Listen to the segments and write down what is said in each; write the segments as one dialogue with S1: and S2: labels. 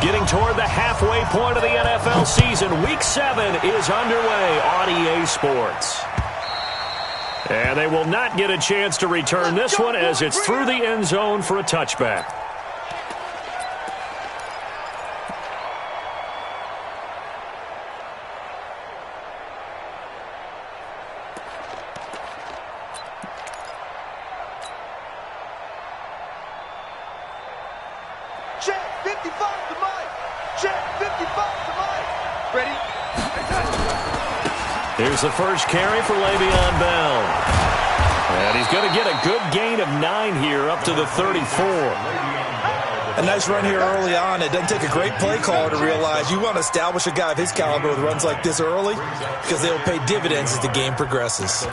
S1: Getting toward the halfway point of the NFL season. Week 7 is underway on EA Sports. And they will not get a chance to return this one as it's through the end zone for a touchback.
S2: Check 55 to Mike. Check 55 to Mike. Ready?
S1: Here's the first carry for Le'Veon Bell. And he's going to get a good gain of 9 here up to the 34.
S3: A nice run here early on. It doesn't take a great play caller to realize you want to establish a guy of his caliber with runs like this early because they'll pay dividends as the game progresses.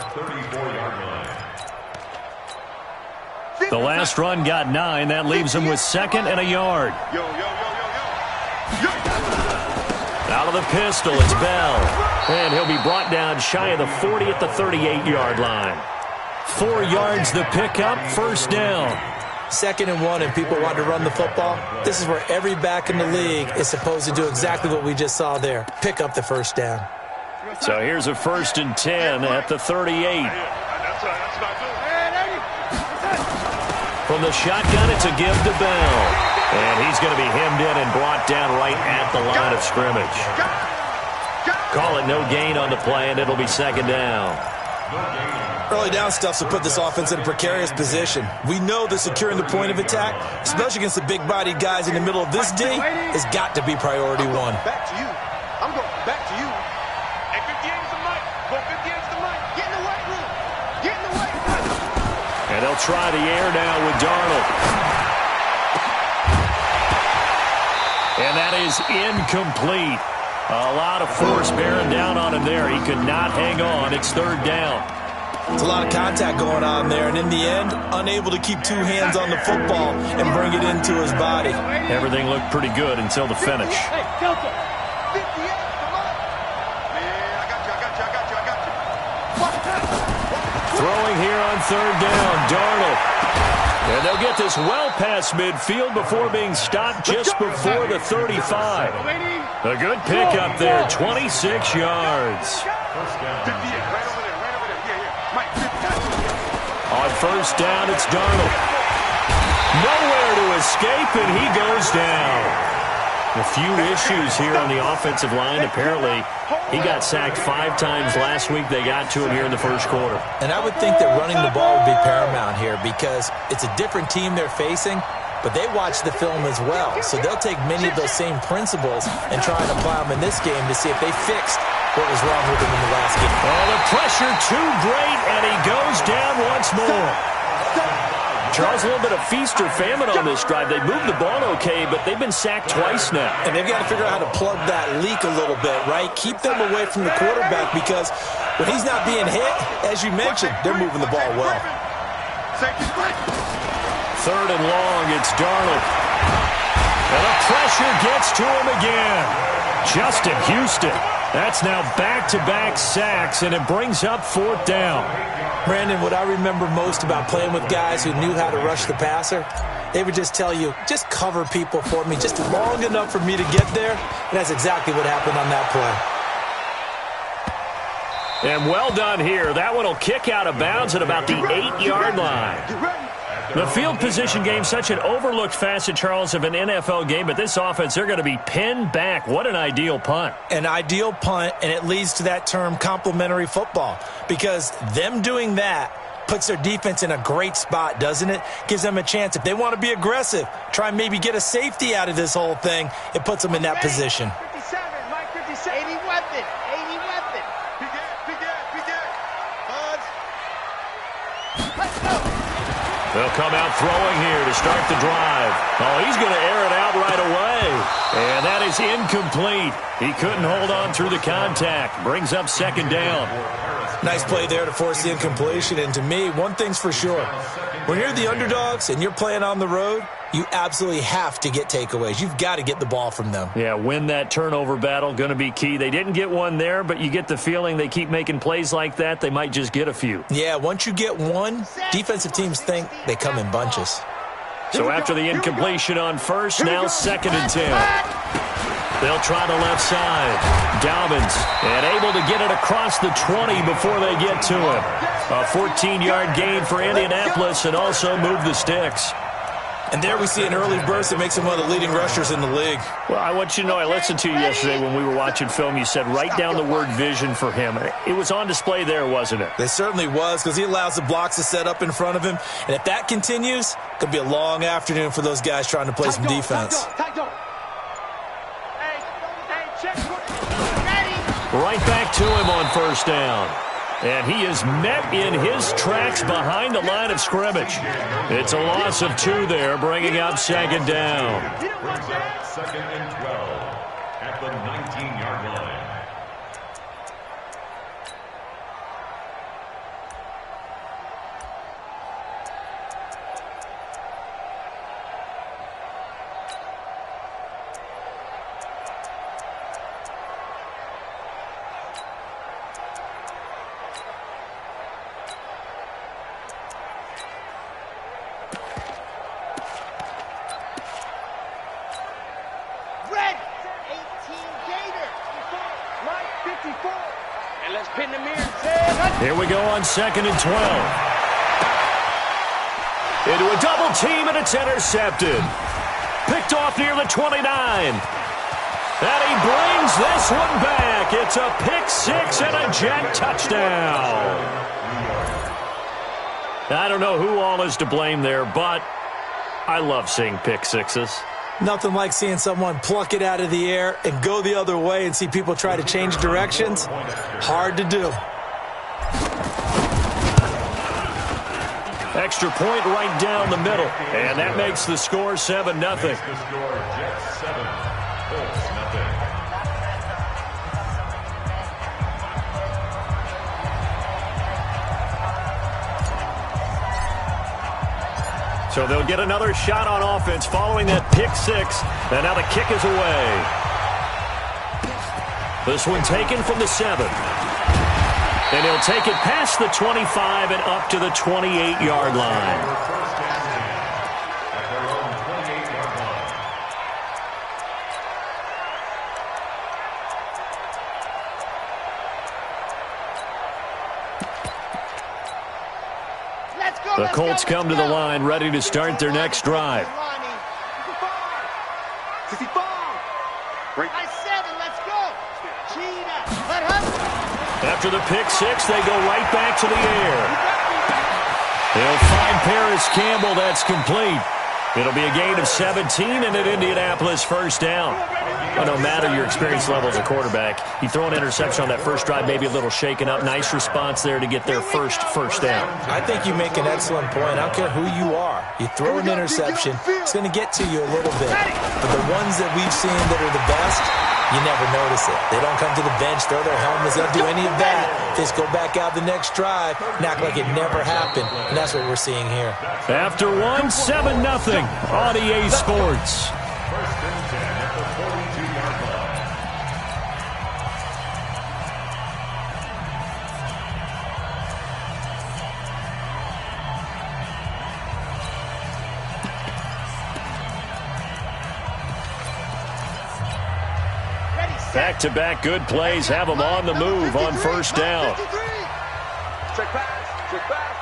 S1: The last run got 9. That leaves him with 2nd and a yard. Out of the pistol, it's Bell. And he'll be brought down shy of the 40 at the 38-yard line. 4 yards the pickup, first down.
S3: 2nd and 1, and people want to run the football. This is where every back in the league is supposed to do exactly what we just saw there. Pick up the first down.
S1: So here's a 1st and 10 at the 38. From the shotgun, it's a give to Bell. And he's going to be hemmed in and brought down right at the line of scrimmage. Call it no gain on the play, and it'll be 2nd down.
S3: Early down stuff will put this offense in a precarious position. We know that securing the point of attack, especially against the big-bodied guys in the middle of this D, has got to be priority 1.
S2: Back to you. I'm going back to you. Hey, 58's the mic. Go 58's the mic. Get in the weight room. Get in the weight room.
S1: And they'll try the air now with Darnold. And that is incomplete. A lot of force bearing down on him there. He could not hang on. It's 3rd down.
S3: It's a lot of contact going on there, and in the end, unable to keep 2 hands on the football and bring it into his body.
S1: Everything looked pretty good until the finish.
S2: Hey, Delta. 58, come on. Man, I got you.
S1: Throwing here on 3rd down, Darnold. And they'll get this well past midfield before being stopped just before the 35. A good pickup there, 26 yards. On 1st down, it's Darnold. Nowhere to escape, and he goes down. A few issues here on the offensive line. Apparently, he got sacked 5 times last week. They got to him here in the first quarter.
S3: And I would think that running the ball would be paramount here because it's a different team they're facing, but they watch the film as well. So they'll take many of those same principles and try and apply them in this game to see if they fixed what was wrong with him in the last game.
S1: Oh, the pressure too great, and he goes down once more. Charles, a little bit of feast or famine on this drive. They moved the ball okay, but they've been sacked twice now.
S3: And they've got to figure out how to plug that leak a little bit, right? Keep them away from the quarterback because when he's not being hit, as you mentioned, they're moving the ball well.
S1: 3rd and long, it's Darnold. And the pressure gets to him again. Justin Houston. That's now back-to-back sacks, and it brings up 4th down.
S3: Brandon, what I remember most about playing with guys who knew how to rush the passer, they would just tell you, just cover people for me just long enough for me to get there. And that's exactly what happened on that play.
S1: And well done here. That one will kick out of bounds at about the 8-yard line. The field position game, such an overlooked facet, Charles, of an NFL game, but this offense, they're going to be pinned back. What an ideal punt.
S3: An ideal punt, and it leads to that term complementary football, because them doing that puts their defense in a great spot, doesn't it? Gives them a chance. If they want to be aggressive, try and maybe get a safety out of this whole thing, it puts them in that position.
S2: 57, Mike 57. 80 weapon. 80 weapon. Let's go.
S1: They'll come out throwing here to start the drive. Oh, he's going to air it out right away. And that is incomplete. He couldn't hold on through the contact. Brings up 2nd down.
S3: Nice play there to force the incompletion. And to me, one thing's for sure. When you're the underdogs and you're playing on the road, you absolutely have to get takeaways. You've got to get the ball from them.
S1: Yeah, win that turnover battle, going to be key. They didn't get one there, but you get the feeling they keep making plays like that, they might just get a few.
S3: Yeah, once you get one, defensive teams think they come in bunches.
S1: So after the incompletion on 1st, now 2nd and 10. They'll try the left side. Dobbins, and able to get it across the 20 before they get to him. A 14-yard gain for Indianapolis and also move the sticks.
S3: And there we see an early burst that makes him one of the leading rushers in the league.
S1: Well, I want you to know, I listened to you yesterday when we were watching film. You said write down the word vision for him. It was on display there, wasn't it?
S3: It certainly was, because he allows the blocks to set up in front of him. And if that continues, it could be a long afternoon for those guys trying to play some defense.
S1: Right back to him on first down. And he is met in his tracks behind the line of scrimmage. It's a loss of 2 there, bringing up second down.
S4: Second and 12 at the 19-yard line.
S1: Here we go on second and 12. Into a double team, and it's intercepted. Picked off near the 29. And he brings this one back. It's a pick 6 and a jet touchdown. I don't know who all is to blame there, but I love seeing pick 6s.
S3: Nothing like seeing someone pluck it out of the air and go the other way and see people try to change directions. Hard to do.
S1: Extra point right down the middle. And that makes the score 7-0. So they'll get another shot on offense following that pick 6. And now the kick is away. This one taken from the 7. And he'll take it past the 25 and up to the 28-yard line. The Colts come to the line, ready to start their next drive. After the pick 6, they go right back to the air. They'll find Paris Campbell. That's complete. It'll be a gain of 17 and an Indianapolis first down. Well, no matter your experience level as a quarterback, you throw an interception on that first drive, maybe a little shaken up. Nice response there to get their first down.
S3: I think you make an excellent point. I don't care who you are. You throw an interception, it's going to get to you a little bit. But the ones that we've seen that are the best, you never notice it. They don't come to the bench, throw their helmets, they don't do any of that. They just go back out the next drive and act like it never happened. And that's what we're seeing here.
S1: After 7-0 on EA Sports.
S4: First and 10 at the 42-yard line.
S1: Back-to-back good plays have them on the move on first down.
S2: Check pass. Check pass.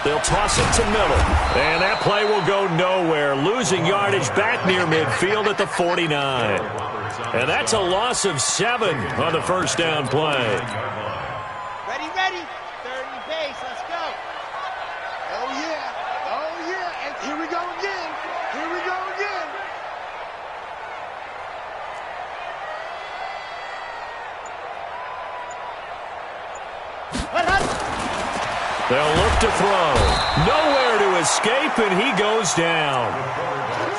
S1: They'll toss it to Miller. And that play will go nowhere. Losing yardage back near midfield at the 49. And that's a loss of 7 on the first down play.
S2: Ready. 30 base. Let's go. Oh, yeah. And here we go again.
S1: They'll look to throw. Nowhere to escape, and he goes down.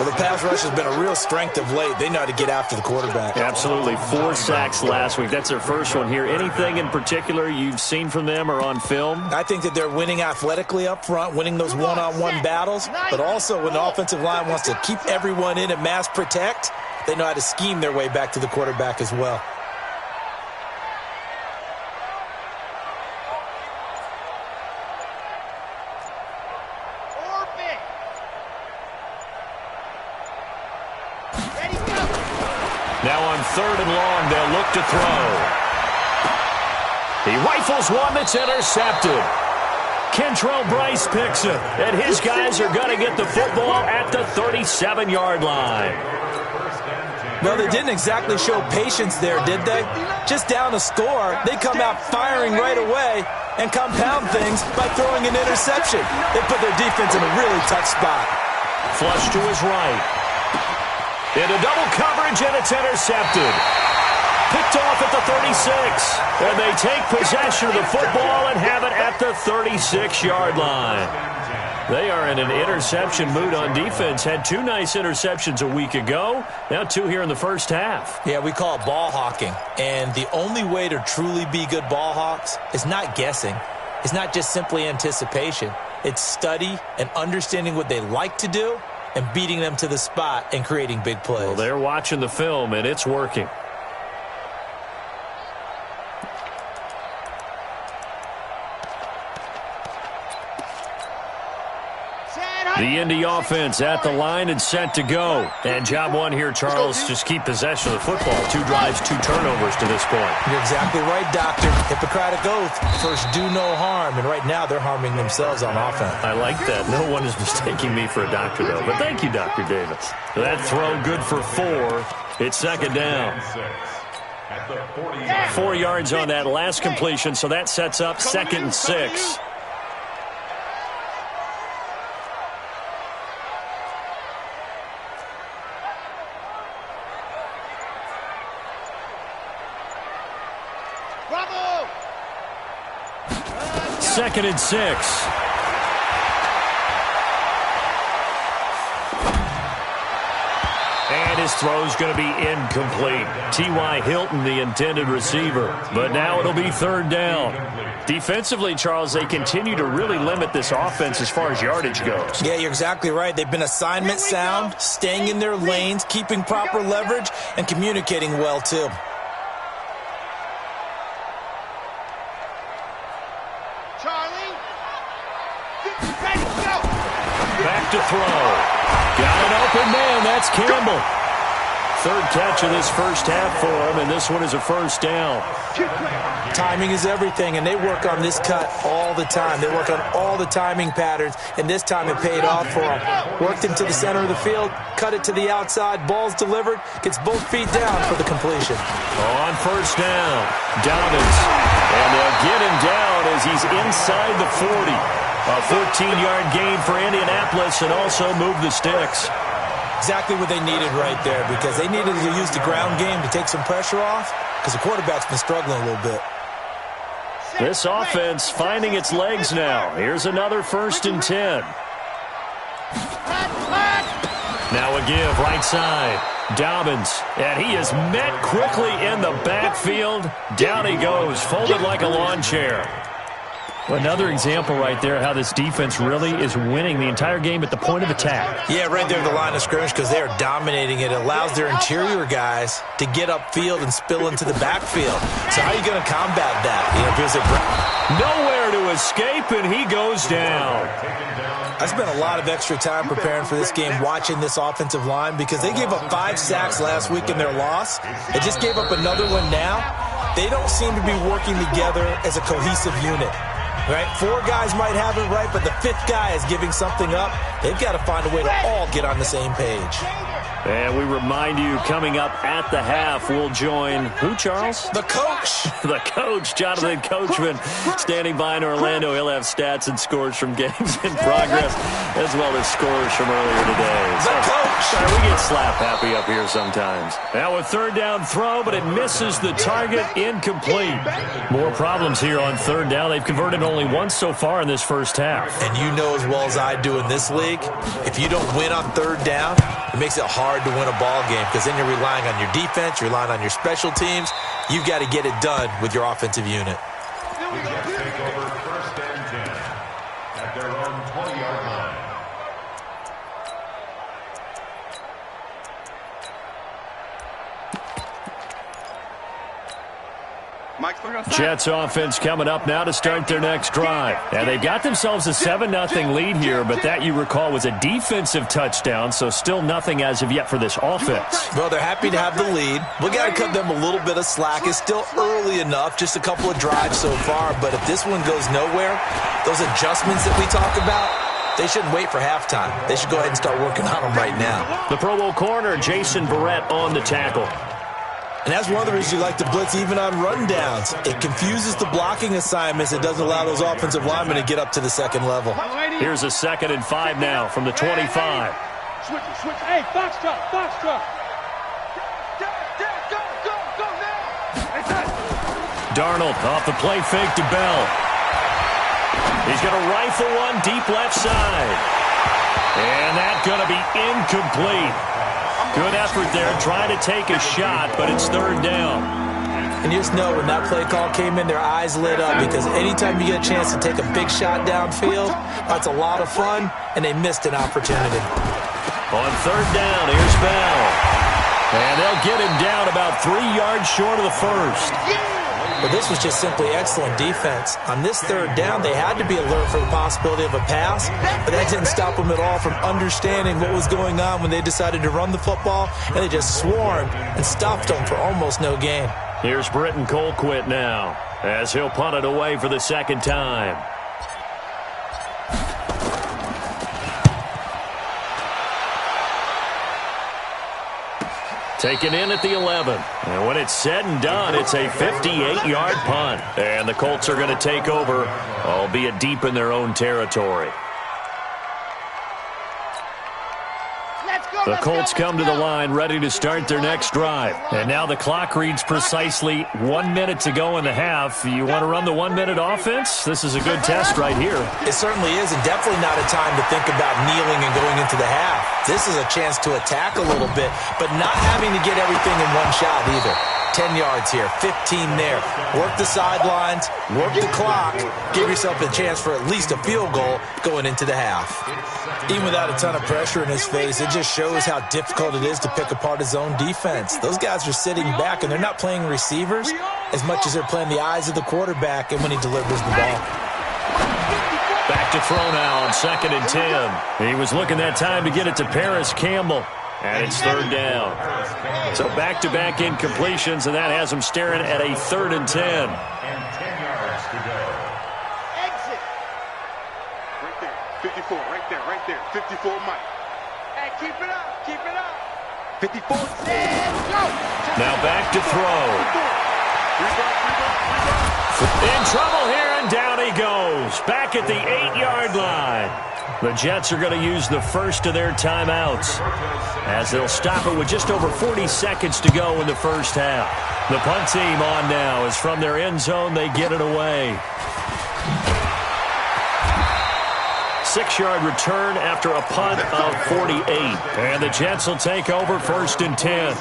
S3: Well, the pass rush has been a real strength of late. They know how to get after the quarterback.
S1: Absolutely. 4 sacks last week. That's their first one here. Anything in particular you've seen from them or on film?
S3: I think that they're winning athletically up front, winning those one-on-one battles, but also when the offensive line wants to keep everyone in and mass protect, they know how to scheme their way back to the quarterback as well.
S1: Now on 3rd and long, they'll look to throw. He rifles one that's intercepted. Kentrell Bryce picks it, and his guys are going to get the football at the 37-yard line.
S3: Well, they didn't exactly show patience there, did they? Just down a score, they come out firing right away and compound things by throwing an interception. They put their defense in a really tough spot.
S1: Flush to his right. Into double coverage, and it's intercepted. Picked off at the 36. And they take possession of the football and have it at the 36-yard line. They are in an interception mood on defense. Had 2 nice interceptions a week ago. Now 2 here in the first half.
S3: Yeah, we call it ball hawking. And the only way to truly be good ball hawks is not guessing. It's not just simply anticipation. It's study and understanding what they like to do and beating them to the spot and creating big plays.
S1: Well, they're watching the film, and it's working. The Indy offense at the line and set to go. And job one here, Charles, just keep possession of the football. 2 drives, 2 turnovers to this point.
S3: You're exactly right, Doctor. Hippocratic oath. First, do no harm. And right now, they're harming themselves on offense.
S1: I like that. No one is mistaking me for a doctor, though. But thank you, Dr. Davis. That throw good for 4. It's 2nd down. 4 yards on that last completion, so that sets up 2nd and 6. Second and 6. And his throw's going to be incomplete. T.Y. Hilton, the intended receiver. But now it'll be 3rd down. Defensively, Charles, they continue to really limit this offense as far as yardage goes.
S3: Yeah, you're exactly right. They've been assignment sound, staying in their lanes, keeping proper leverage, and communicating well, too.
S1: Back to throw. Got an open man. That's Campbell. 3rd catch of this first half for him, and this one is a 1st down.
S3: Timing is everything, and they work on this cut all the time. They work on all the timing patterns, and this time it paid off for them. Worked him to the center of the field, cut it to the outside, ball's delivered, gets both feet down for the completion.
S1: On 1st down, Dobbins. And they'll get him down as he's inside the 40. A 14-yard gain for Indianapolis and also move the sticks.
S3: Exactly what they needed right there, because they needed to use the ground game to take some pressure off, because the quarterback's been struggling a little bit.
S1: This offense finding its legs now. Here's another 1st and 10. Now a give, right side. Dobbins, and he is met quickly in the backfield. Down he goes, folded like a lawn chair. Another example right there how this defense really is winning the entire game at the point of attack.
S3: Yeah, right there at the line of scrimmage, because they are dominating it. It allows their interior guys to get upfield and spill into the backfield. So how are you going to combat that?
S1: Nowhere to escape, and he goes down.
S3: I spent a lot of extra time preparing for this game watching this offensive line, because they gave up 5 sacks last week in their loss. They just gave up another one now. They don't seem to be working together as a cohesive unit. Right? 4 guys might have it right, but the 5th guy is giving something up. They've got to find a way to all get on the same page.
S1: And we remind you, coming up at the half, we'll join who, Charles?
S3: The coach.
S1: The coach, Jonathan Coachman, standing by in Orlando. He'll have stats and scores from games in progress, as well as scores from earlier today.
S3: The coach.
S1: Sorry, we get slap happy up here sometimes. Now a 3rd down throw, but it misses the target, incomplete. More problems here on 3rd down. They've converted only once so far in this first half.
S3: And you know as well as I do in this league, if you don't win on 3rd down, it makes it hard to win a ball game, because then you're relying on your defense, you're relying on your special teams. You've got to get it done with your offensive unit.
S4: Take over 1st and 10 at their own 20-yard line.
S1: Jets offense coming up now to start their next drive. And they've got themselves a 7-0 lead here, but that, you recall, was a defensive touchdown, so still nothing as of yet for this offense.
S3: Well, they're happy to have the lead. We got to cut them a little bit of slack. It's still early enough, just a couple of drives so far, but if this one goes nowhere, those adjustments that we talk about, they shouldn't wait for halftime. They should go ahead and start working on them right now.
S1: The Pro Bowl corner, Jason Barrett, on the tackle.
S3: And that's one of the reasons you like to blitz even on rundowns. It confuses the blocking assignments. It doesn't allow those offensive linemen to get up to the second level.
S1: Here's a 2nd and 5 now from the 25.
S2: Switch. Hey, Foxtrot. Go now.
S1: Darnold off the play fake to Bell. He's going to rifle one deep left side. And that's going to be incomplete. Good effort there, trying to take a shot, but it's 3rd down.
S3: And you just know when that play call came in, their eyes lit up, because anytime you get a chance to take a big shot downfield, that's a lot of fun, and they missed an opportunity.
S1: On 3rd down, here's Bell. And they'll get him down about 3 yards short of the first.
S3: But this was just simply excellent defense. On this 3rd down, they had to be alert for the possibility of a pass, but that didn't stop them at all from understanding what was going on when they decided to run the football, and they just swarmed and stopped them for almost no gain.
S1: Here's Britton Colquitt now, as he'll punt it away for the 2nd time. Taken in at the 11. And when it's said and done, it's a 58-yard punt. And the Colts are going to take over, albeit deep in their own territory. The Colts come to the line ready to start their next drive. And now the clock reads precisely 1 minute to go in the half. You want to run the 1-minute offense? This is a good test right here.
S3: It certainly is, and definitely not a time to think about kneeling and going into the half. This is a chance to attack a little bit, but not having to get everything in one shot either. 10 yards here, 15 there. Work the sidelines, work the clock, give yourself a chance for at least a field goal going into the half. Even without a ton of pressure in his face, it just shows how difficult it is to pick apart his own defense. Those guys are sitting back, and they're not playing receivers as much as they're playing the eyes of the quarterback and when he delivers the ball.
S1: Back to throw now on 2nd and 10. He was looking that time to get it to Paris Campbell. And it's 3rd down. So back-to-back incompletions, and that has him staring at a 3rd and 10.
S4: And 10 yards to go.
S2: Exit. Right there. 54. Right there. 54, Mike. Hey, keep it up. 54. Go.
S1: Now back to throw. In trouble here, and down he goes. Back at the 8-yard line. The Jets are going to use the first of their timeouts, as they'll stop it with just over 40 seconds to go in the first half. The punt team on now, as from their end zone they get it away. 6-yard return after a punt of 48. And the Jets will take over 1st and 10.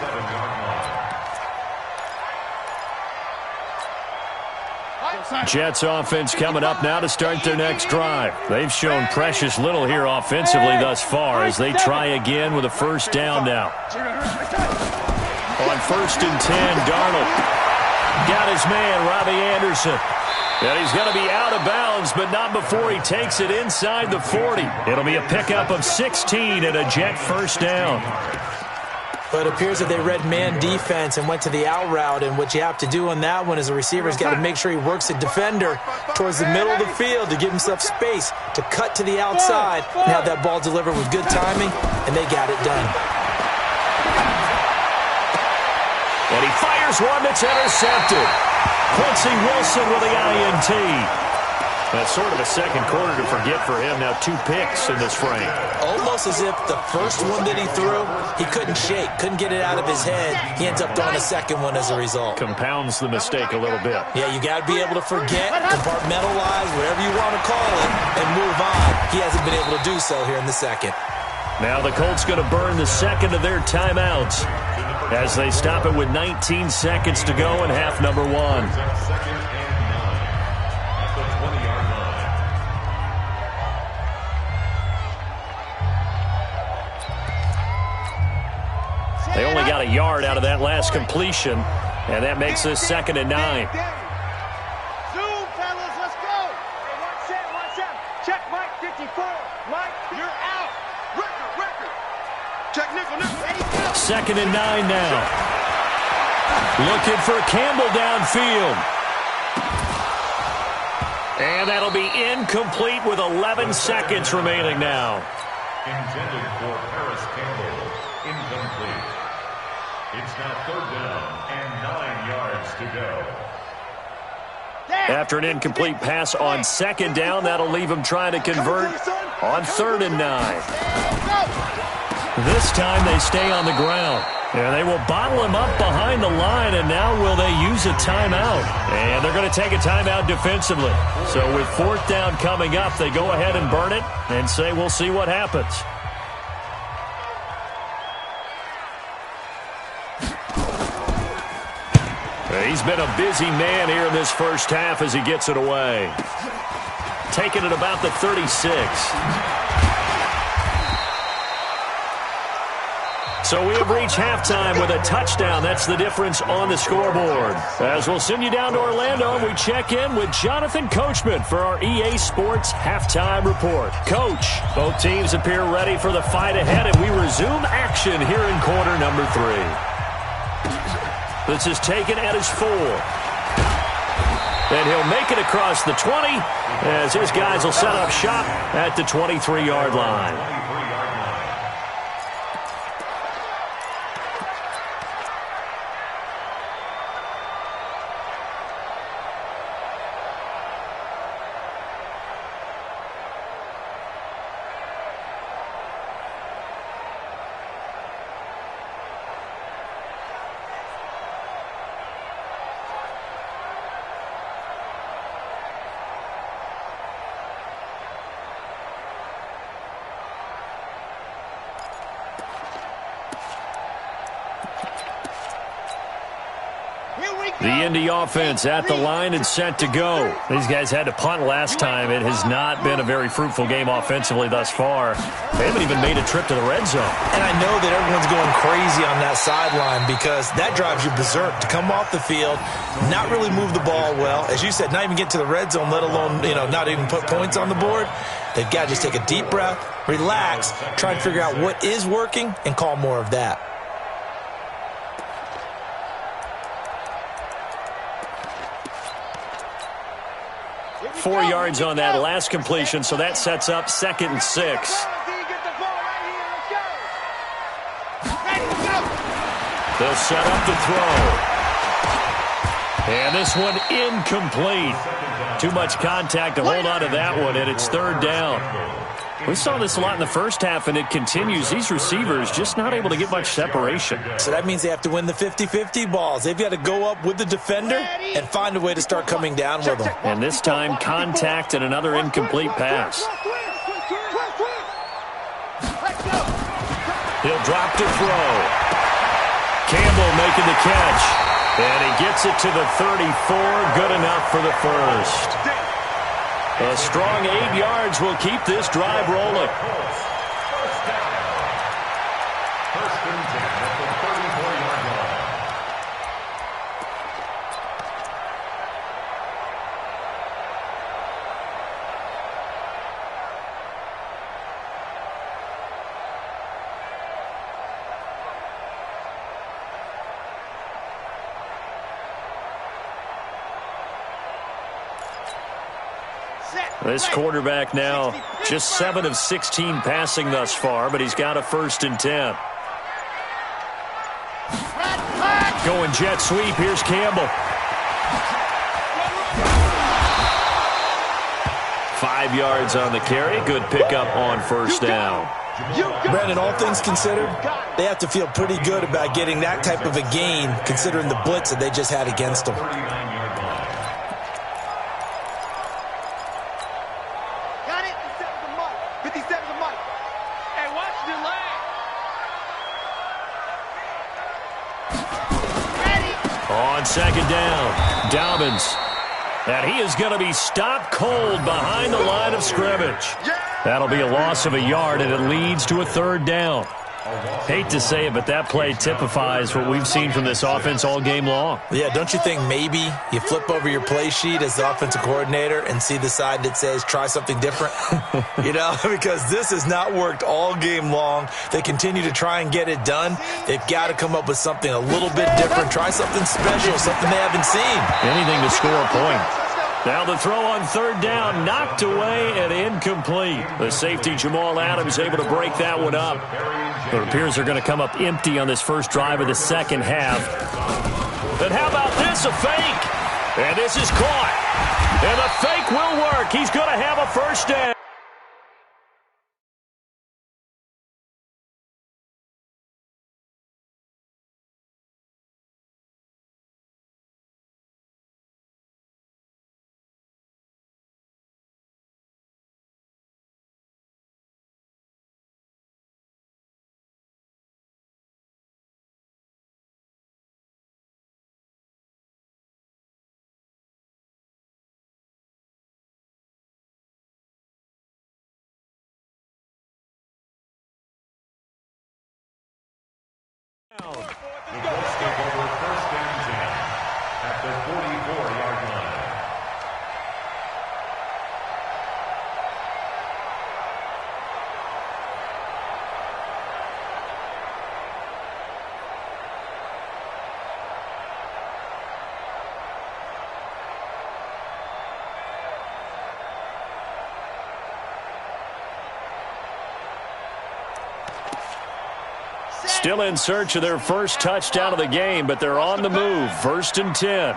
S1: Jets offense coming up now to start their next drive. They've shown precious little here offensively thus far as they try again with a 1st down now. On 1st and 10, Darnold got his man, Robbie Anderson. And he's going to be out of bounds, but not before he takes it inside the 40. It'll be a pickup of 16 and a Jet 1st down.
S3: But it appears that they read man defense and went to the out route, and what you have to do on that one is the receiver's got to make sure he works the defender towards the middle of the field to give himself space to cut to the outside and have that ball delivered with good timing, and they got it done.
S1: And he fires one that's intercepted. Quincy Wilson with the INT. That's sort of a second quarter to forget for him. Now 2 picks in this frame.
S3: Almost as if the first one that he threw, he couldn't shake, couldn't get it out of his head. He ends up throwing a second one as a result.
S1: Compounds the mistake a little bit.
S3: Yeah, you got to be able to forget, compartmentalize, whatever you want to call it, and move on. He hasn't been able to do so here in the second.
S1: Now the Colts going to burn the second of their timeouts as they stop it with 19 seconds to go in half number 1. They only got a yard out of that last completion, and that makes this 2nd and 9.
S2: Check Mike 54. Mike, you're out. Record. Check nickel.
S1: Second and 9 now. Looking for Campbell downfield. And that'll be incomplete with 11 seconds remaining now.
S4: Intended for Paris Campbell. Incomplete. It's now third down and 9 yards to go.
S1: After an incomplete pass on second down, that'll leave him trying to convert on third and 9. This time they stay on the ground. And they will bottle him up behind the line, and now will they use a timeout? And they're going to take a timeout defensively. So with fourth down coming up, they go ahead and burn it and say we'll see what happens. He's been a busy man here in this first half as he gets it away. Taking it about the 36. So we have reached halftime with a touchdown. That's the difference on the scoreboard. As we'll send you down to Orlando, we check in with Jonathan Coachman for our EA Sports Halftime Report. Coach, both teams appear ready for the fight ahead, and we resume action here in quarter number 3. This is taken at his 4. And he'll make it across the 20 as his guys will set up shop at the 23-yard line. The Indy offense at the line and set to go. These guys had to punt last time. It has not been a very fruitful game offensively thus far. They haven't even made a trip to the red zone.
S3: And I know that everyone's going crazy on that sideline because that drives you berserk to come off the field, not really move the ball well. As you said, not even get to the red zone, let alone, not even put points on the board. They've got to just take a deep breath, relax, try and figure out what is working, and call more of that.
S1: 4 yards on that last completion, so that sets up 2nd and 6. They'll set up the throw. And this one incomplete. Too much contact to hold on to that one, and it's third down. We saw this a lot in the first half, and it continues. These receivers just not able to get much separation.
S3: So that means they have to win the 50-50 balls. They've got to go up with the defender and find a way to start coming down with them.
S1: And this time, contact and another incomplete pass. He'll drop to throw. Campbell making the catch. And he gets it to the 34. Good enough for the first. A strong 8 yards will keep this drive rolling.
S4: First and 10 at the 34-yard line.
S1: This quarterback now just 7 of 16 passing thus far, but he's got a 1st and 10. Going jet sweep. Here's Campbell. 5 yards on the carry. Good pickup on first down.
S3: Brandon, all things considered, they have to feel pretty good about getting that type of a gain considering the blitz that they just had against them.
S1: On second down, Dobbins. And he is going to be stopped cold behind the line of scrimmage. That'll be a loss of a yard, and it leads to a third down. Hate to say it, but that play typifies what we've seen from this offense all game long.
S3: Yeah, don't you think maybe you flip over your play sheet as the offensive coordinator and see the side that says try something different? Because this has not worked all game long. They continue to try and get it done. They've got to come up with something a little bit different. Try something special, something they haven't seen.
S1: Anything to score a point. Now the throw on third down, knocked away and incomplete. The safety, Jamal Adams, able to break that one up. It appears they're going to come up empty on this first drive of the second half. But how about this, a fake? And this is caught. And the fake will work. He's going to have a first down.
S4: The Colts take over first and 10 at the 44-yard line.
S1: Still in search of their first touchdown of the game, but they're on the move. First and 10.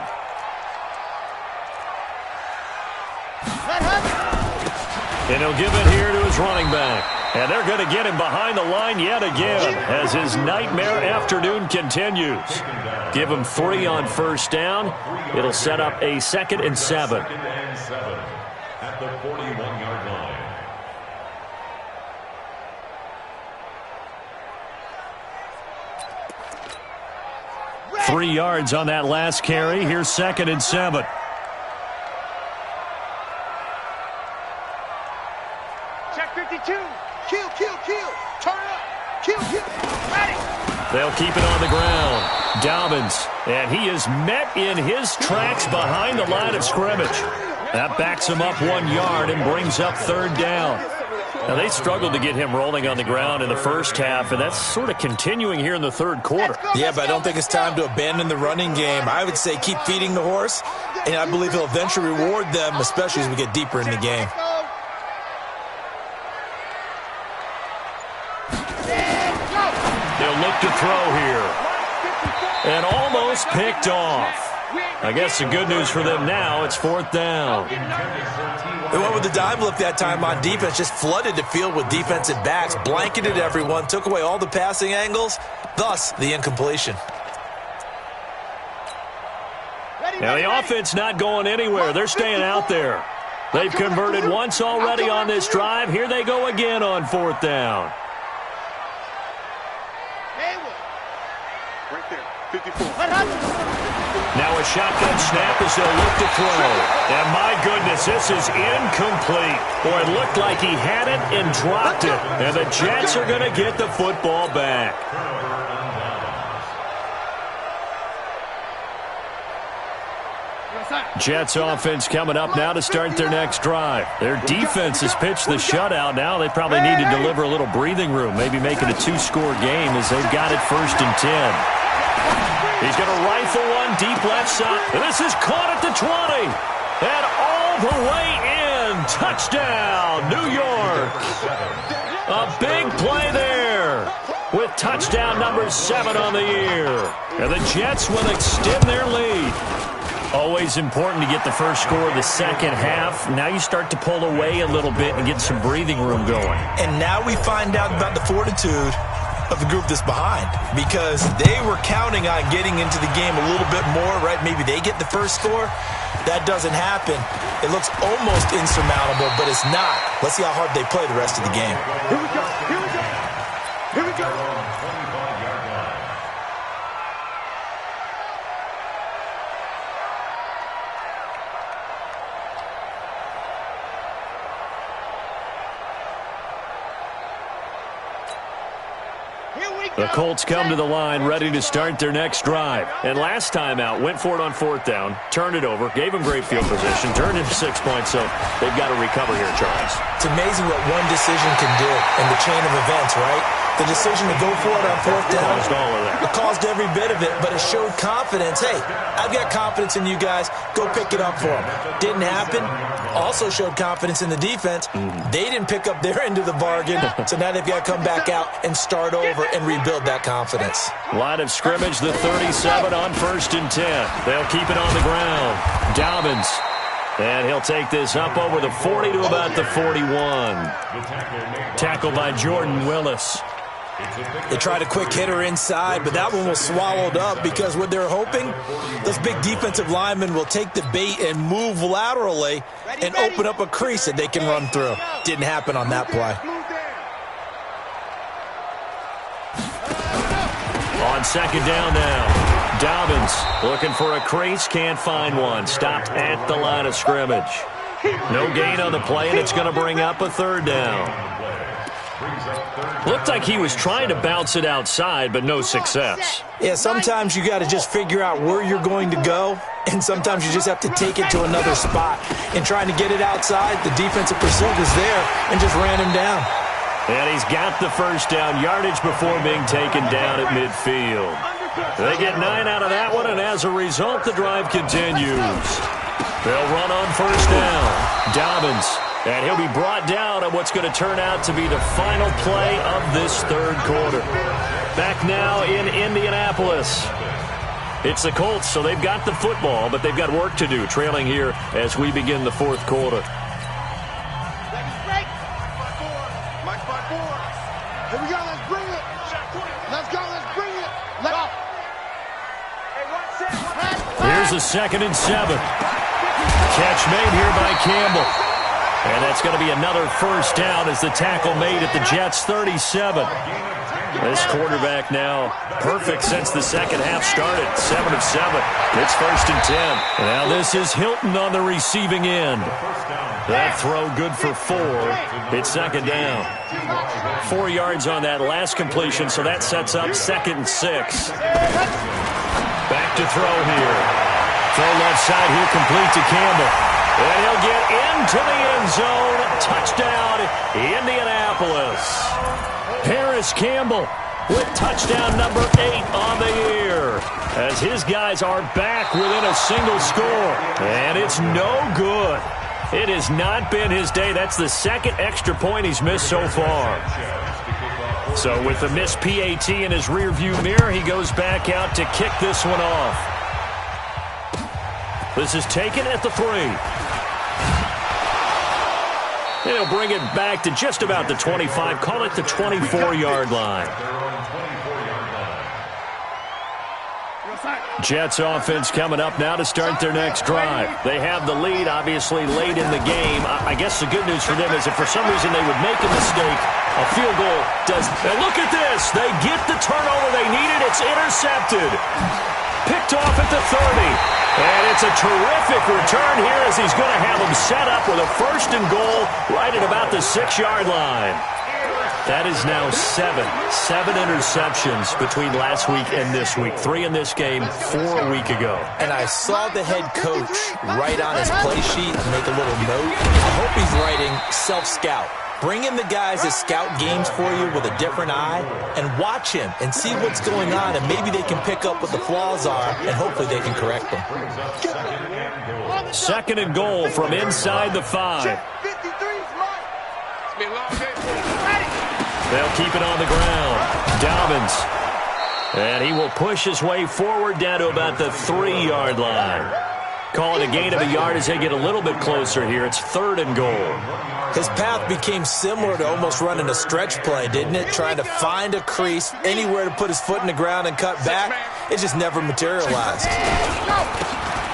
S1: And he'll give it here to his running back. And they're going to get him behind the line yet again as his nightmare afternoon continues. Give him 3 on first down. It'll set up a 2nd and 7.
S4: 2nd and 7 at the 41-yard line.
S1: 3 yards on that last carry. Here's 2nd and 7.
S2: Check 52. Kill. Turn up. Kill. Ready.
S1: They'll keep it on the ground. Dobbins. And he is met in his tracks behind the line of scrimmage. That backs him up 1 yard and brings up 3rd down. Now, they struggled to get him rolling on the ground in the first half, and that's sort of continuing here in the 3rd quarter.
S3: Yeah, but I don't think it's time to abandon the running game. I would say keep feeding the horse, and I believe he'll eventually reward them, especially as we get deeper in the game.
S1: They'll look to throw here. And almost picked off. I guess the good news for them now, it's 4th down.
S3: They went with the dime look that time on defense, just flooded the field with defensive backs, blanketed everyone, took away all the passing angles, thus the incompletion.
S1: Now the offense not going anywhere. They're staying out there. They've converted once already on this drive. Here they go again on 4th down.
S2: Right there. 54.
S1: Now a shotgun snap as they'll look to throw. And my goodness, this is incomplete. Boy, it looked like he had it and dropped it. And the Jets are going to get the football back. Jets offense coming up now to start their next drive. Their defense has pitched the shutout. Now they probably need to deliver a little breathing room, maybe make it a 2-score game as they've got it 1st and 10. He's going to rifle one deep left side. And this is caught at the 20. And all the way in. Touchdown, New York. A big play there with touchdown number 7 on the year. And the Jets will extend their lead. Always important to get the first score of the second half. Now you start to pull away a little bit and get some breathing room going.
S3: And now we find out about the fortitude of the group that's behind, because they were counting on getting into the game a little bit more, right? Maybe they get the first score. That doesn't happen. It looks almost insurmountable, but it's not. Let's see how hard they play the rest of the game.
S2: Here we go.
S1: The Colts come to the line ready to start their next drive. And last time out, went for it on 4th down, turned it over, gave them great field position, turned into 6 points, so they've got to recover here, Charles.
S3: It's amazing what one decision can do in the chain of events, right? The decision to go for it on 4th down,
S1: caused all of that.
S3: It caused every bit of it, but it showed confidence. Hey, I've got confidence in you guys. Go pick it up for them. Didn't happen. Also showed confidence in the defense. They didn't pick up their end of the bargain, so now they've got to come back out and start over and rebuild that confidence.
S1: Line of scrimmage, the 37 on 1st and 10. They'll keep it on the ground. Dobbins. And he'll take this up over the 40 to about the 41. Tackle by Jordan Willis.
S3: They tried a quick hitter inside, but that one was swallowed up because what they're hoping, those big defensive linemen will take the bait and move laterally and open up a crease that they can run through. Didn't happen on that play.
S1: On 2nd down now. Dobbins looking for a crease, can't find one. Stopped at the line of scrimmage. No gain on the play, and it's going to bring up a 3rd down. Looked like he was trying to bounce it outside, but no success.
S3: Yeah, sometimes you got to just figure out where you're going to go, and sometimes you just have to take it to another spot. And trying to get it outside, the defensive pursuit was there and just ran him down.
S1: And he's got the 1st down yardage before being taken down at midfield. They get 9 out of that one, and as a result, the drive continues. They'll run on 1st down. Dobbins, and he'll be brought down on what's going to turn out to be the final play of this 3rd quarter. Back now in Indianapolis. It's the Colts, so they've got the football, but they've got work to do, trailing here as we begin the 4th quarter.
S2: Here we go, let's bring it. Let's go, let's bring it. Let's go.
S1: Here's a 2nd and 7. Catch made here by Campbell. And that's going to be another 1st down as the tackle made at the Jets' 37. This quarterback now perfect since the second half started. 7 of 7. It's 1st and 10. Now this is Hilton on the receiving end. That throw good for 4. It's 2nd down. 4 yards on that last completion, so that sets up 2nd and 6. Back to throw here. Throw left side here, complete to Campbell. And he'll get into the end zone. Touchdown, Indianapolis. Paris Campbell with touchdown number 8 on the year, as his guys are back within a single score. And it's no good. It has not been his day. That's the 2nd extra point he's missed so far. So with the missed PAT in his rearview mirror, he goes back out to kick this one off. This is taken at the 3. And he'll bring it back to just about the 25. Call it the 24-yard line. Jets offense coming up now to start their next drive. They have the lead, obviously, late in the game. I guess the good news for them is if for some reason they would make a mistake, a field goal does. And look at this. They get the turnover they needed. It's intercepted. Picked off at the 30. And it's a terrific return here as he's going to have them set up with a 1st and goal right at about the 6-yard line. That is now 7 interceptions between last week and this week. 3 in this game, 4 a week ago.
S3: And I saw the head coach write on his play sheet and make a little note. I hope he's writing self-scout. Bring in the guys that scout games for you with a different eye and watch him and see what's going on, and maybe they can pick up what the flaws are, and hopefully they can correct them.
S1: 2nd and goal from inside the 5. They'll keep it on the ground. Dobbins. And he will push his way forward down to about the 3-yard line. Call it a gain of a yard as they get a little bit closer here. It's 3rd and goal.
S3: His path became similar to almost running a stretch play, didn't it? Trying to find a crease, anywhere to put his foot in the ground and cut back. It just never materialized.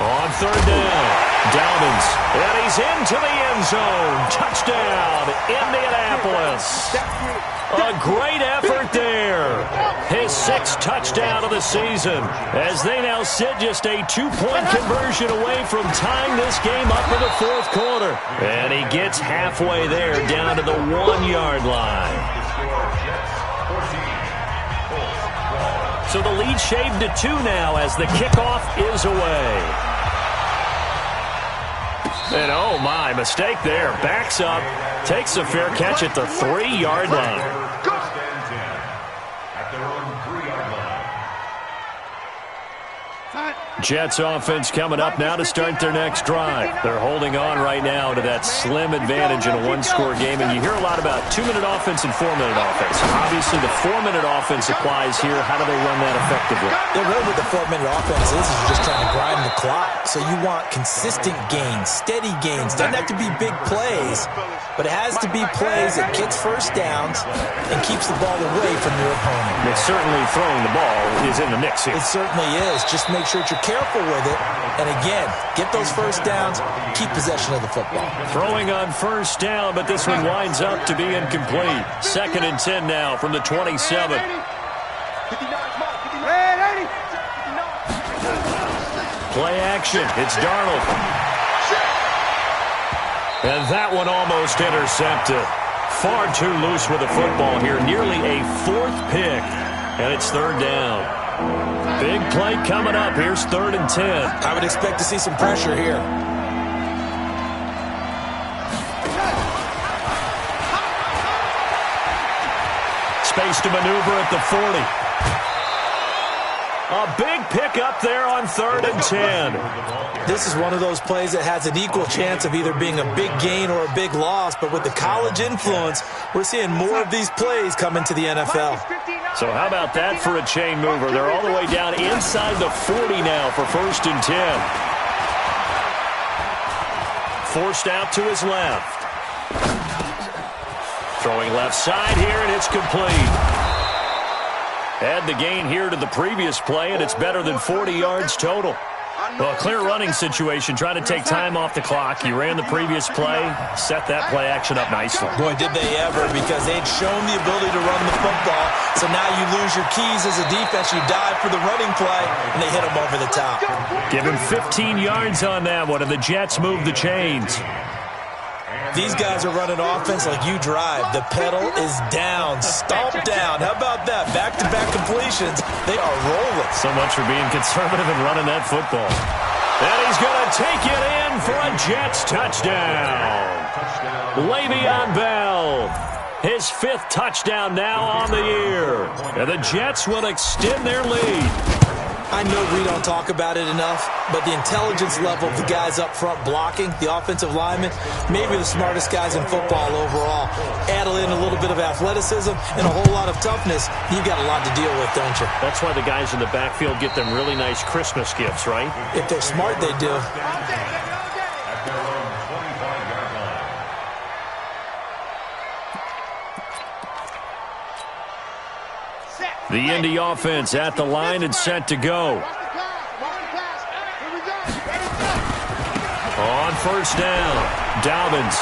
S1: On 3rd down, Dobbins. And he's into the end zone. Touchdown, Indianapolis. A great effort there. His 6th touchdown of the season, as they now sit just a 2-point conversion away from tying this game up in the 4th quarter. And he gets halfway there, down to the 1-yard line. So the lead shaved to 2 now as the kickoff is away. And oh my, mistake there. Backs up, takes a fair catch at the 3-yard line.
S4: First and 10 at their own 3-yard line.
S1: Jets offense coming up now to start their next drive. They're holding on right now to that slim advantage in a one-score game, and you hear a lot about 2-minute offense and 4-minute offense. Obviously, the 4-minute offense applies here. How do they run that effectively?
S3: Yeah, really what the 4-minute offense is just trying to grind the clock. So you want consistent gains, steady gains. Doesn't have to be big plays, but it has to be plays that gets first downs and keeps the ball away from your opponent.
S1: But certainly throwing the ball is in the mix here.
S3: It certainly is. Just make sure that you're careful with it. And again, get those first downs, keep possession of the football.
S1: Throwing on first down, but this one winds up to be incomplete. 2nd and 10 now from the 27. Play action. It's Darnold. And that one almost intercepted. Far too loose with the football here. Nearly a 4th pick. And it's 3rd down. Big play coming up. Here's 3rd and 10.
S3: I would expect to see some pressure here.
S1: Space to maneuver at the 40. A big pick up there on 3rd and 10.
S3: This is one of those plays that has an equal chance of either being a big gain or a big loss, but with the college influence, we're seeing more of these plays come into the NFL.
S1: So how about that for a chain mover? They're all the way down inside the 40 now for 1st and 10. Forced out to his left. Throwing left side here, and it's complete. Add the gain here to the previous play, and it's better than 40 yards total. Well, a clear running situation, trying to take time off the clock. You ran the previous play, set that play action up nicely.
S3: Boy, did they ever, because they'd shown the ability to run the football. So now you lose your keys as a defense. You dive for the running play, and they hit them over the top.
S1: Give him 15 yards on that one, and the Jets move the chains.
S3: These guys are running offense like you drive. The pedal is down, stomp down. How about that? Back-to-back completions. They are rolling.
S1: So much for being conservative and running that football. And he's going to take it in for a Jets touchdown. Le'Veon Bell, his 5th touchdown now on the year. And the Jets will extend their lead.
S3: I know we don't talk about it enough, but the intelligence level of the guys up front blocking, the offensive linemen, maybe the smartest guys in football overall. Add in a little bit of athleticism and a whole lot of toughness, you've got a lot to deal with, don't you?
S1: That's why the guys in the backfield get them really nice Christmas gifts, right?
S3: If they're smart, they do.
S1: The Indy offense at the line and set to go. On 1st down, Dobbins.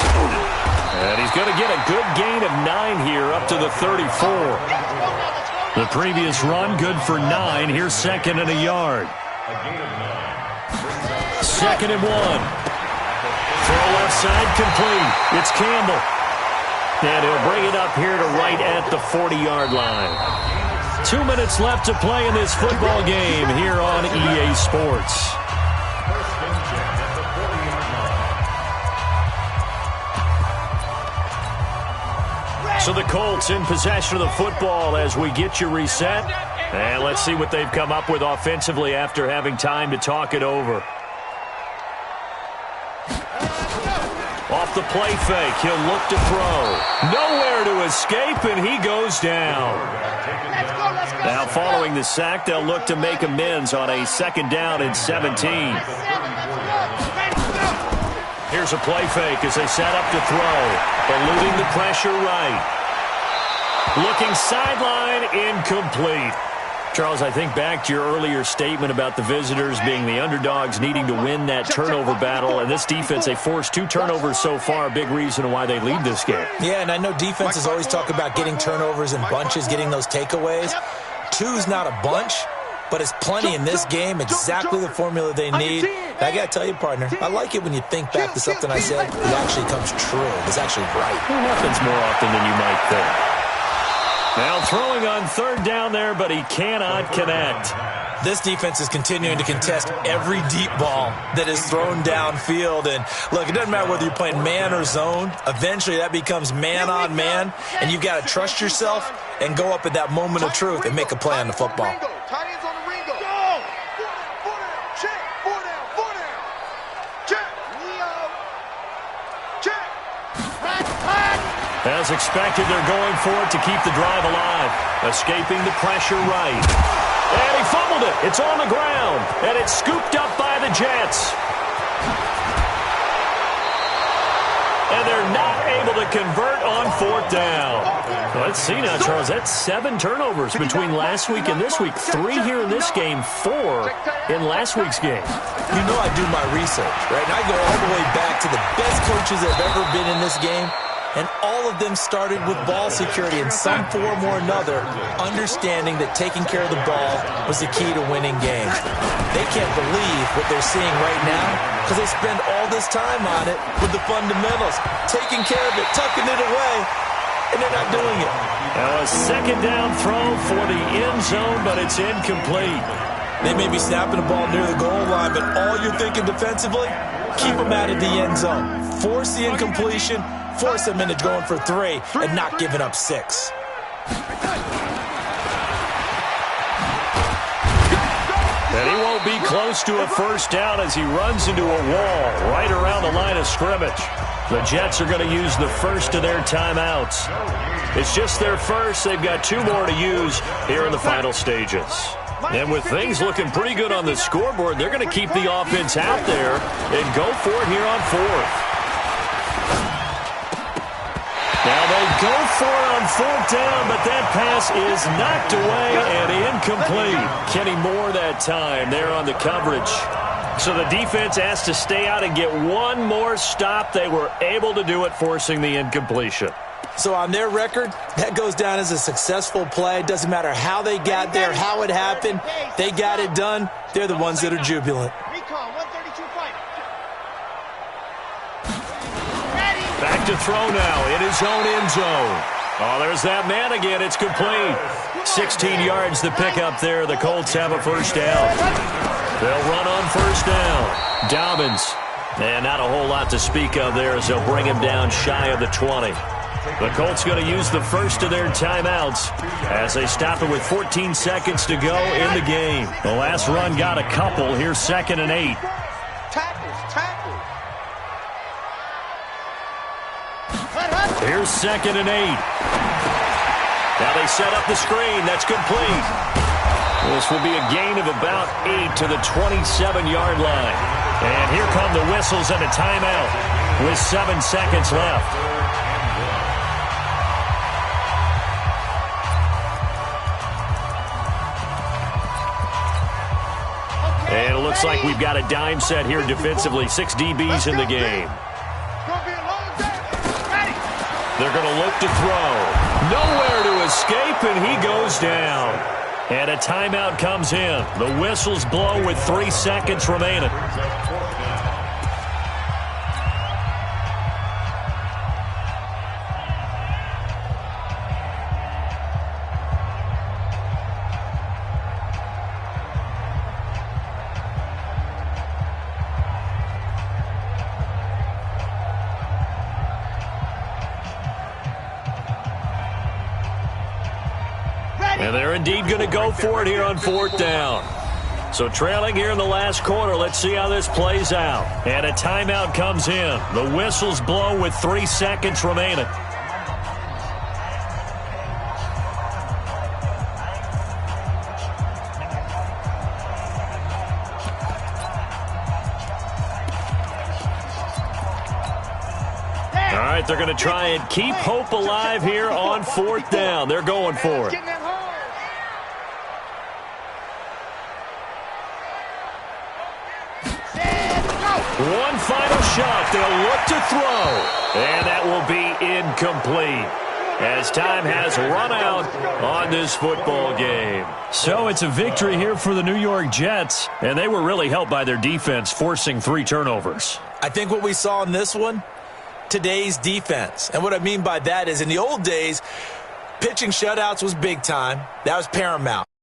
S1: And he's going to get a good gain of 9 here up to the 34. The previous run good for 9. Here's 2nd and a yard. 2nd and 1. Throw left side complete. It's Campbell. And he'll bring it up here to right at the 40-yard line. 2 minutes left to play in this football game here on EA Sports. So the Colts in possession of the football as we get you reset. And let's see what they've come up with offensively after having time to talk it over. Off the play fake, he'll look to throw. Nowhere to escape, and he goes down. Now following the sack, they'll look to make amends on a 2nd down and 17. Here's a play fake as they set up to throw. Eluding the pressure right. Looking sideline, incomplete. Charles, I think back to your earlier statement about the visitors being the underdogs needing to win that turnover battle. And this defense, they forced 2 turnovers so far, a big reason why they lead this game.
S3: Yeah, and I know defenses always talk about getting turnovers in bunches, getting those takeaways. 2's not a bunch, but it's plenty in this game, exactly the formula they need. And I got to tell you, partner, I like it when you think back to something I said. It actually comes true. It's actually right.
S1: It happens more often than you might think. Now throwing on third down there, but he cannot connect.
S3: This defense is continuing to contest every deep ball that is thrown downfield. And, look, it doesn't matter whether you're playing man or zone. Eventually that becomes man on man, and you've got to trust yourself and go up at that moment of truth and make a play on the football.
S2: Tight ends on the ring, go. Four down, check. Four down. Check. Check.
S1: As expected, they're going for it to keep the drive alive. Escaping the pressure right. And he fumbled it. It's on the ground. And it's scooped up by the Jets. And they're not able to convert on fourth down. Let's see now, Charles. That's 7 turnovers between last week and this week. 3 here in this game, 4 in last week's game.
S3: You know I do my research, right? And I go all the way back to the best coaches that have ever been in this game. And all of them started with ball security in some form or another, understanding that taking care of the ball was the key to winning games. They can't believe what they're seeing right now because they spend all this time on it with the fundamentals, taking care of it, tucking it away, and they're not doing it.
S1: Now a second down throw for the end zone, but it's incomplete.
S3: They may be snapping the ball near the goal line, but all you're thinking defensively, keep them out of the end zone. Force the incompletion, force them into going for 3 and not giving up 6.
S1: And he won't be close to a first down as he runs into a wall right around the line of scrimmage. The Jets are going to use the first of their timeouts. It's just their first. They've got 2 more to use here in the final stages. And with things looking pretty good on the scoreboard, they're going to keep the offense out there and go for it here on 4th. Now they go for it on 4th down, but that pass is knocked away and incomplete. Kenny Moore that time there on the coverage. So the defense has to stay out and get one more stop. They were able to do it, forcing the incompletion.
S3: So on their record, that goes down as a successful play. It doesn't matter how they got there, how it happened. They got it done. They're the ones that are jubilant.
S1: Back to throw now in his own end zone. Oh, there's that man again. It's complete. 16 yards to pick up there. The Colts have a first down. They'll run on first down. Dobbins. And not a whole lot to speak of there as they'll bring him down shy of the 20. The Colts going to use the first of their timeouts as they stop it with 14 seconds to go in the game. The last run got a couple. Here's 2nd and 8.
S2: Tackles.
S1: Here's 2nd and 8. Now they set up the screen. That's complete. This will be a gain of about 8 to the 27-yard line. And here come the whistles and a timeout with 7 seconds left. And it looks like we've got a dime set here defensively. 6 DBs in the game. They're going to look to throw. Nowhere to escape, and he goes down. And a timeout comes in. The whistles blow with 3 seconds remaining. And they're indeed going to go for it here on 4th down. So trailing here in the last quarter, let's see how this plays out. And a timeout comes in. The whistles blow with 3 seconds remaining. All right, they're going to try and keep hope alive here on 4th down. They're going for it. One final shot. They'll look to throw. And that will be incomplete as time has run out on this football game. So it's a victory here for the New York Jets, and they were really helped by their defense forcing 3 turnovers.
S3: I think what we saw in this one, today's defense. And what I mean by that is in the old days, pitching shutouts was big time. That was paramount.